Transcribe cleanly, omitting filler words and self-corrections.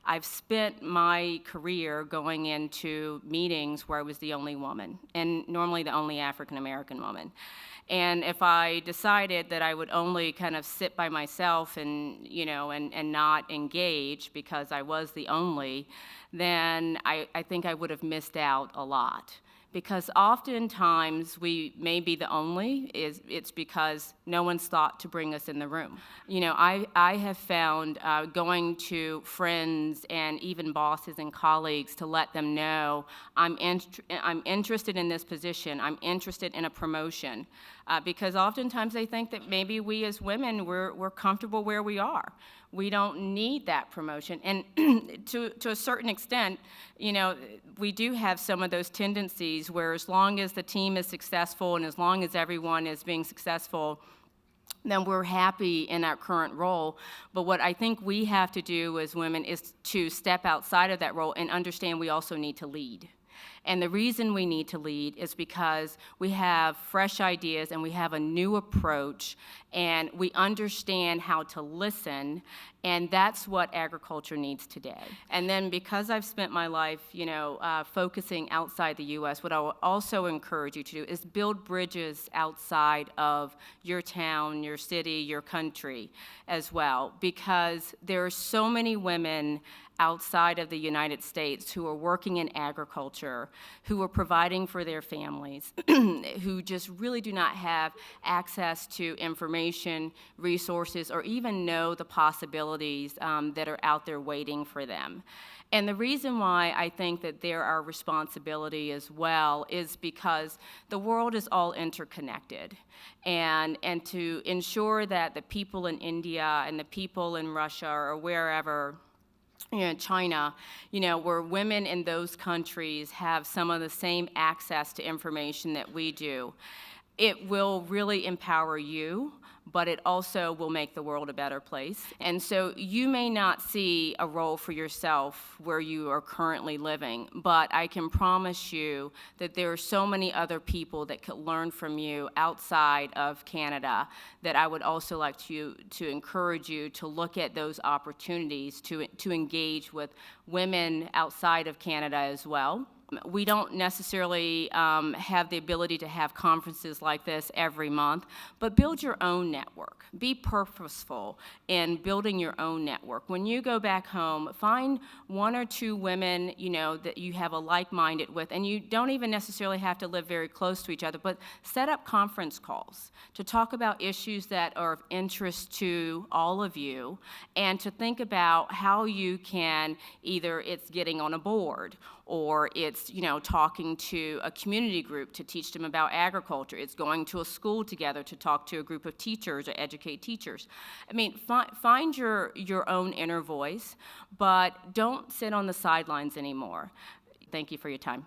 I've spent my career going into meetings where I was the only woman, and normally the only African American woman. And if I decided that I would only kind of sit by myself and, and not engage because I was the only, then I think I would have missed out a lot. Because oftentimes we may be the only, it's because no one's thought to bring us in the room. I have found going to friends and even bosses and colleagues to let them know I'm interested in this position, I'm interested in a promotion, because oftentimes they think that maybe we as women, we're comfortable where we are. We don't need that promotion. And to a certain extent, we do have some of those tendencies where as long as the team is successful and as long as everyone is being successful, then we're happy in our current role. But what I think we have to do as women is to step outside of that role and understand we also need to lead. And the reason we need to lead is because we have fresh ideas and we have a new approach and we understand how to listen, and that's what agriculture needs today. And then because I've spent my life, focusing outside the U.S., what I will also encourage you to do is build bridges outside of your town, your city, your country as well, because there are so many women outside of the United States who are working in agriculture, who are providing for their families, who just really do not have access to information, resources, or even know the possibilities that are out there waiting for them. And the reason why I think that they're our responsibility as well is because the world is all interconnected. And to ensure that the people in India and the people in Russia or wherever, China, where women in those countries have some of the same access to information that we do, it will really empower you, but it also will make the world a better place. And so you may not see a role for yourself where you are currently living, but I can promise you that there are so many other people that could learn from you outside of Canada that I would also like to encourage you to look at those opportunities to engage with women outside of Canada as well. We don't necessarily have the ability to have conferences like this every month, but build your own network. Be purposeful in building your own network. When you go back home, find one or two women, that you have a like-minded with, and you don't even necessarily have to live very close to each other, but set up conference calls to talk about issues that are of interest to all of you, and to think about how you can, either it's getting on a board, or it's, talking to a community group to teach them about agriculture. It's going to a school together to talk to a group of teachers or educate teachers. I mean, find your own inner voice, but don't sit on the sidelines anymore. Thank you for your time.